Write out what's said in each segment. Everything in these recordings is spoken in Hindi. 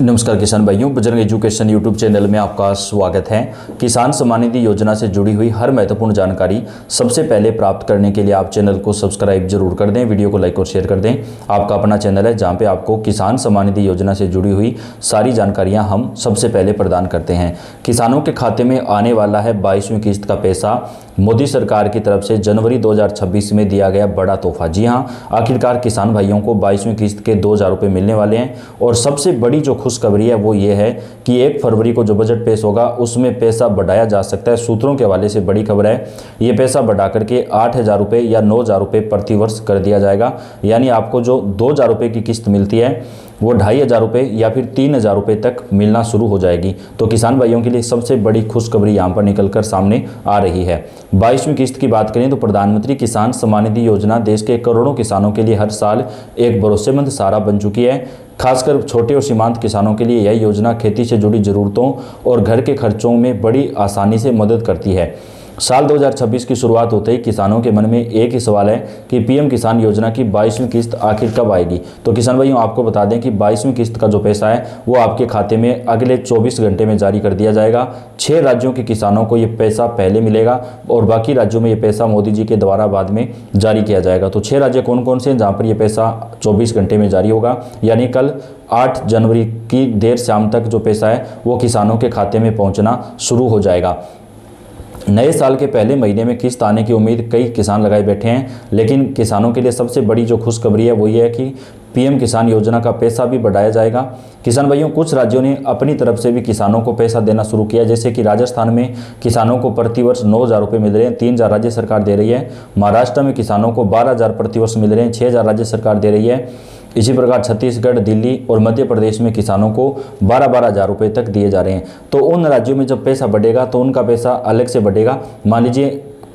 नमस्कार किसान भाइयों, बजरंग एजुकेशन यूट्यूब चैनल में आपका स्वागत है। किसान सम्मान निधि योजना से जुड़ी हुई हर महत्वपूर्ण जानकारी सबसे पहले प्राप्त करने के लिए आप चैनल को सब्सक्राइब जरूर कर दें, वीडियो को लाइक और शेयर कर दें। आपका अपना चैनल है जहां पे आपको किसान सम्मान निधि योजना से जुड़ी हुई सारी जानकारियां हम सबसे पहले प्रदान करते हैं। किसानों के खाते में आने वाला है 22वीं किस्त का पैसा। मोदी सरकार की तरफ से जनवरी 2026 में दिया गया बड़ा तोहफा। जी हाँ, आखिरकार किसान भाइयों को 22वीं किस्त के 2000 रुपये मिलने वाले हैं। और सबसे बड़ी जो खुशखबरी है वो ये है कि 1 फरवरी को जो बजट पेश होगा उसमें पैसा बढ़ाया जा सकता है। सूत्रों के हवाले से बड़ी खबर है, ये पैसा बढ़ा करके 8000 रुपये या 9000 रुपये प्रति वर्ष कर दिया जाएगा। यानी आपको जो 2000 रुपये की किस्त मिलती है वो 2500 रुपये या फिर 3000 रुपये तक मिलना शुरू हो जाएगी। तो किसान भाइयों के लिए सबसे बड़ी खुशखबरी यहाँ पर निकलकर सामने आ रही है। 22वीं किस्त की बात करें तो प्रधानमंत्री किसान सम्मान निधि योजना देश के करोड़ों किसानों के लिए हर साल एक भरोसेमंद सहारा बन चुकी है। खासकर छोटे और सीमांत किसानों के लिए यह योजना खेती से जुड़ी जरूरतों और घर के खर्चों में बड़ी आसानी से मदद करती है। साल 2026 की शुरुआत होते ही किसानों के मन में एक ही सवाल है कि पीएम किसान योजना की 22वीं किस्त आखिर कब आएगी। तो किसान भाइयों, आपको बता दें कि 22वीं किस्त का जो पैसा है वो आपके खाते में अगले 24 घंटे में जारी कर दिया जाएगा। 6 राज्यों के किसानों को ये पैसा पहले मिलेगा और बाकी राज्यों में ये पैसा मोदी जी के द्वारा बाद में जारी किया जाएगा। तो 6 राज्य कौन कौन से हैं जहाँ पर यह पैसा 24 घंटे में जारी होगा, यानी कल 8 जनवरी की देर शाम तक जो पैसा है वो किसानों के खाते में पहुँचना शुरू हो जाएगा। नए साल के पहले महीने में किस्त आने की उम्मीद कई किसान लगाए बैठे हैं, लेकिन किसानों के लिए सबसे बड़ी जो खुशखबरी है वो ये है कि पीएम किसान योजना का पैसा भी बढ़ाया जाएगा। किसान भाइयों, कुछ राज्यों ने अपनी तरफ से भी किसानों को पैसा देना शुरू किया, जैसे कि राजस्थान में किसानों को प्रति वर्ष 9000 रुपये मिल रहे हैं, 3000 राज्य सरकार दे रही है। महाराष्ट्र में किसानों को 12000 प्रति वर्ष मिल रहे हैं, 6000 राज्य सरकार दे रही है। इसी प्रकार छत्तीसगढ़, दिल्ली और मध्य प्रदेश में किसानों को 12-12 हज़ार रुपये तक दिए जा रहे हैं। तो उन राज्यों में जब पैसा बढ़ेगा तो उनका पैसा अलग से बढ़ेगा। मान लीजिए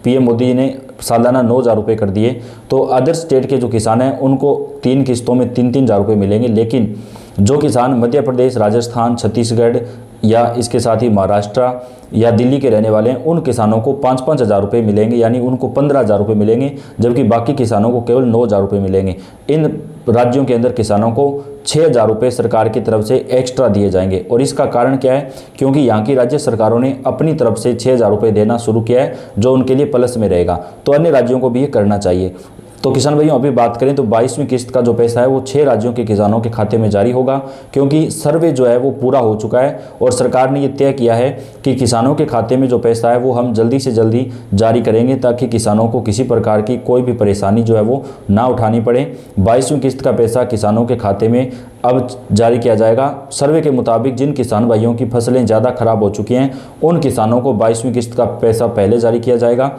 पीएम मोदी जी ने सालाना 9000 रुपये कर दिए, तो अदर स्टेट के जो किसान हैं उनको 3 किस्तों में 3-3 हज़ार रुपये मिलेंगे। लेकिन जो किसान मध्य प्रदेश, राजस्थान, छत्तीसगढ़ या इसके साथ ही महाराष्ट्र या दिल्ली के रहने वाले हैं उन किसानों को 5-5 हज़ार रुपये मिलेंगे, यानी उनको 15 हज़ार रुपये मिलेंगे, जबकि बाकी किसानों को केवल 9000 रुपये मिलेंगे। इन राज्यों के अंदर किसानों को 6000 रुपये सरकार की तरफ से एक्स्ट्रा दिए जाएंगे। और इसका कारण क्या है? क्योंकि यहाँ की राज्य सरकारों ने अपनी तरफ से 6000 रुपये देना शुरू किया है, जो उनके लिए प्लस में रहेगा। तो अन्य राज्यों को भी ये करना चाहिए। तो किसान भाइयों, अभी बात करें तो 22वीं किस्त का जो पैसा है वो 6 राज्यों के किसानों के खाते में जारी होगा, क्योंकि सर्वे जो है वो पूरा हो चुका है और सरकार ने ये तय किया है कि किसानों के खाते में जो पैसा है वो हम जल्दी से जल्दी जारी करेंगे, ताकि किसानों को किसी प्रकार की कोई भी परेशानी जो है वो ना उठानी पड़े। 22वीं किस्त का पैसा किसानों के खाते में अब जारी किया जाएगा। सर्वे के मुताबिक जिन किसान भाइयों की फसलें ज़्यादा खराब हो चुकी हैं उन किसानों को 22वीं किस्त का पैसा पहले जारी किया जाएगा।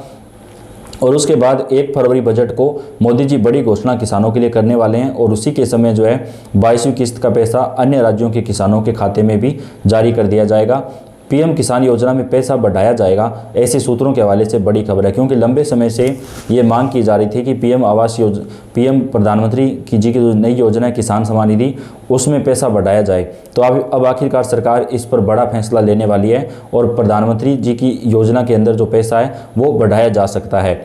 और उसके बाद 1 फरवरी बजट को मोदी जी बड़ी घोषणा किसानों के लिए करने वाले हैं और उसी के समय जो है 22वीं किस्त का पैसा अन्य राज्यों के किसानों के खाते में भी जारी कर दिया जाएगा। पीएम किसान योजना में पैसा बढ़ाया जाएगा, ऐसे सूत्रों के हवाले से बड़ी खबर है, क्योंकि लंबे समय से ये मांग की जा रही थी कि पीएम प्रधानमंत्री जी की जो नई योजना है किसान सम्मान निधि, उसमें पैसा बढ़ाया जाए। तो अब आखिरकार सरकार इस पर बड़ा फैसला लेने वाली है और प्रधानमंत्री जी की योजना के अंदर जो पैसा है वो बढ़ाया जा सकता है।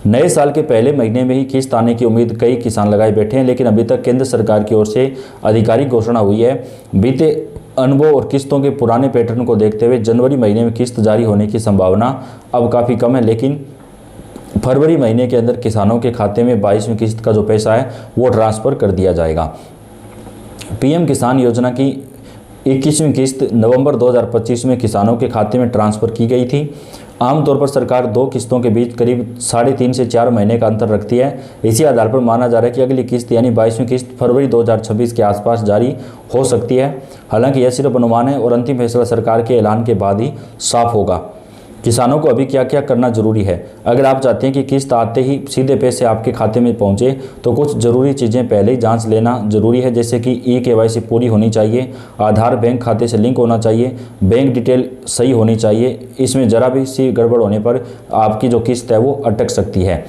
नए साल के पहले महीने में ही किस्त आने की उम्मीद कई किसान लगाए बैठे हैं, लेकिन अभी तक केंद्र सरकार की ओर से आधिकारिक घोषणा हुई है। बीते अनुभव और किस्तों के पुराने पैटर्न को देखते हुए जनवरी महीने में किस्त जारी होने की संभावना अब काफ़ी कम है, लेकिन फरवरी महीने के अंदर किसानों के खाते में 22वीं किस्त का जो पैसा है वो ट्रांसफ़र कर दिया जाएगा। पीएम किसान योजना की 21वीं किस्त नवंबर 2025 में किसानों के खाते में ट्रांसफ़र की गई थी। आमतौर पर सरकार 2 किस्तों के बीच करीब 3.5 से 4 महीने का अंतर रखती है। इसी आधार पर माना जा रहा है कि अगली किस्त यानी 22वीं किस्त फरवरी 2026 के आसपास जारी हो सकती है। हालांकि यह सिर्फ अनुमान है और अंतिम फैसला सरकार के ऐलान के बाद ही साफ होगा। किसानों को अभी क्या क्या करना जरूरी है? अगर आप चाहते हैं कि किस्त आते ही सीधे पैसे आपके खाते में पहुंचे तो कुछ ज़रूरी चीज़ें पहले ही जांच लेना जरूरी है, जैसे कि KYC पूरी होनी चाहिए, आधार बैंक खाते से लिंक होना चाहिए, बैंक डिटेल सही होनी चाहिए। इसमें ज़रा भी सी गड़बड़ होने पर आपकी जो किस्त है वो अटक सकती है।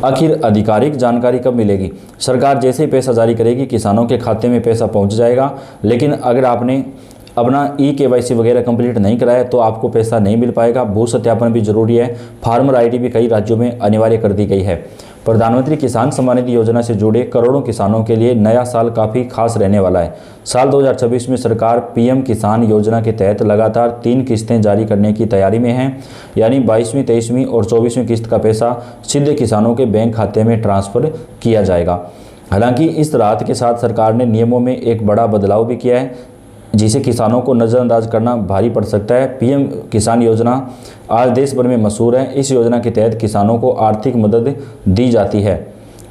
आखिर आधिकारिक जानकारी कब मिलेगी? सरकार जैसे ही पैसा जारी करेगी किसानों के खाते में पैसा पहुँच जाएगा, लेकिन अगर आपने अपना KYC वगैरह कंप्लीट नहीं कराया तो आपको पैसा नहीं मिल पाएगा। भू सत्यापन भी जरूरी है। फार्मर ID भी कई राज्यों में अनिवार्य कर दी गई है। प्रधानमंत्री किसान सम्मान निधि योजना से जुड़े करोड़ों किसानों के लिए नया साल काफ़ी खास रहने वाला है। साल 2026 में सरकार पीएम किसान योजना के तहत लगातार 3 किस्तें जारी करने की तैयारी में है, यानी 22वीं, 23वीं और 24वीं किस्त का पैसा सीधे किसानों के बैंक खाते में ट्रांसफ़र किया जाएगा। हालांकि इस राहत के साथ सरकार ने नियमों में एक बड़ा बदलाव भी किया है, जिसे किसानों को नज़रअंदाज करना भारी पड़ सकता है। पीएम किसान योजना आज देश भर में मशहूर है। इस योजना के तहत किसानों को आर्थिक मदद दी जाती है।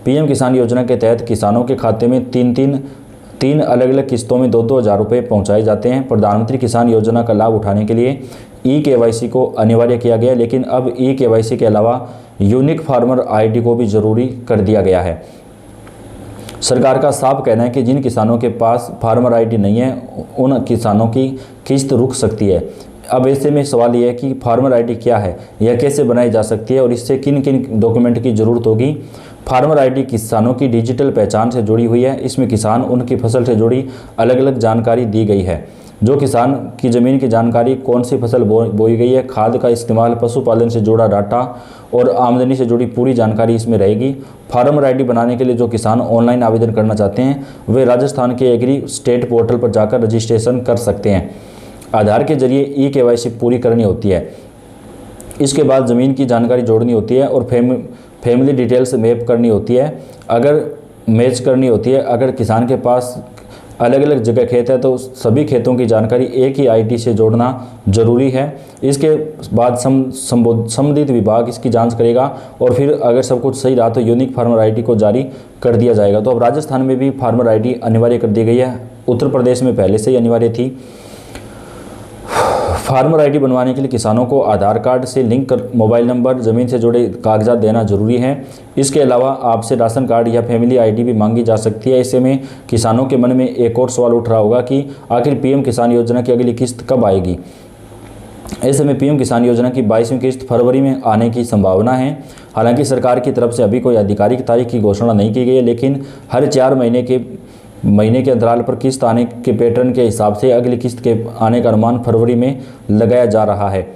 पीएम किसान योजना के तहत किसानों के खाते में तीन अलग अलग किस्तों में 2-2 हज़ार रुपये पहुँचाए जाते हैं। प्रधानमंत्री किसान योजना का लाभ उठाने के लिए ई-KYC को अनिवार्य किया गया, लेकिन अब ई-KYC के अलावा यूनिक फार्मर ID को भी ज़रूरी कर दिया गया है। सरकार का साफ कहना है कि जिन किसानों के पास फार्मर ID नहीं है, उन किसानों की किस्त रुक सकती है। अब ऐसे में सवाल ये है कि फार्मर ID क्या है, यह कैसे बनाई जा सकती है और इससे किन किन डॉक्यूमेंट की ज़रूरत होगी। फार्मर ID किसानों की डिजिटल पहचान से जुड़ी हुई है। इसमें किसान उनकी फसल से जुड़ी अलग अलग जानकारी दी गई है। जो किसान की ज़मीन की जानकारी, कौन सी फसल बोई गई है, खाद का इस्तेमाल, पशुपालन से जुड़ा डाटा और आमदनी से जुड़ी पूरी जानकारी इसमें रहेगी। फार्मर ID बनाने के लिए जो किसान ऑनलाइन आवेदन करना चाहते हैं, वे राजस्थान के एग्री स्टेट पोर्टल पर जाकर रजिस्ट्रेशन कर सकते हैं। आधार के जरिए ई-KYC पूरी करनी होती है। इसके बाद ज़मीन की जानकारी जोड़नी होती है और फैमिली डिटेल्स मैप करनी होती है, मैच करनी होती है। अगर किसान के पास अलग अलग जगह खेत है तो सभी खेतों की जानकारी एक ही ID से जोड़ना जरूरी है। इसके बाद संबंधित विभाग इसकी जांच करेगा और फिर अगर सब कुछ सही रहा तो यूनिक फार्मर ID को जारी कर दिया जाएगा। तो अब राजस्थान में भी फार्मर ID अनिवार्य कर दी गई है। उत्तर प्रदेश में पहले से ही अनिवार्य थी। फार्मर ID बनवाने के लिए किसानों को आधार कार्ड से लिंक कर मोबाइल नंबर, ज़मीन से जुड़े कागजात देना जरूरी है। इसके अलावा आपसे राशन कार्ड या फैमिली ID भी मांगी जा सकती है। ऐसे में किसानों के मन में एक और सवाल उठ रहा होगा कि आखिर पीएम किसान योजना की अगली किस्त कब आएगी। ऐसे में पीएम किसान योजना की 22वीं किस्त फरवरी में आने की संभावना है। हालांकि सरकार की तरफ से अभी कोई आधिकारिक तारीख की घोषणा नहीं की गई है, लेकिन हर 4 महीने के अंतराल पर किस्त आने के पैटर्न के हिसाब से अगली किस्त के आने का अनुमान फरवरी में लगाया जा रहा है।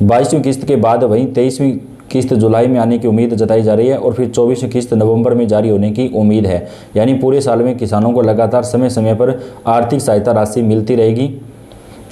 22वीं किस्त के बाद वहीं 23वीं किस्त जुलाई में आने की उम्मीद जताई जा रही है और फिर 24वीं किस्त नवंबर में जारी होने की उम्मीद है। यानी पूरे साल में किसानों को लगातार समय समय पर आर्थिक सहायता राशि मिलती रहेगी।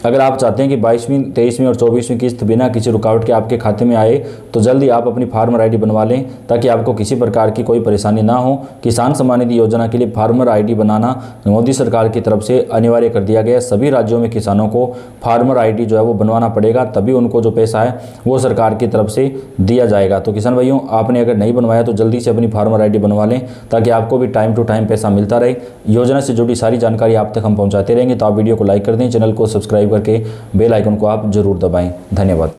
अगर आप चाहते हैं कि 22वीं, 23वीं और 24वीं किस्त बिना किसी रुकावट के आपके खाते में आए तो जल्दी आप अपनी फार्मर ID बनवा लें, ताकि आपको किसी प्रकार की कोई परेशानी ना हो। किसान सम्मान निधि योजना के लिए फार्मर ID बनाना मोदी सरकार की तरफ से अनिवार्य कर दिया गया। सभी राज्यों में किसानों को फार्मर ID जो है वो बनवाना पड़ेगा, तभी उनको जो पैसा है वो सरकार की तरफ से दिया जाएगा। तो किसान भाइयों, आपने अगर नहीं बनवाया तो जल्दी से अपनी फार्मर ID बनवा लें, ताकि आपको भी टाइम टू टाइम पैसा मिलता रहे। योजना से जुड़ी सारी जानकारी आप तक हम पहुँचाते रहेंगे। तो आप वीडियो को लाइक कर दें, चैनल को सब्सक्राइब करके बेल आइकन को आप जरूर दबाएं। धन्यवाद।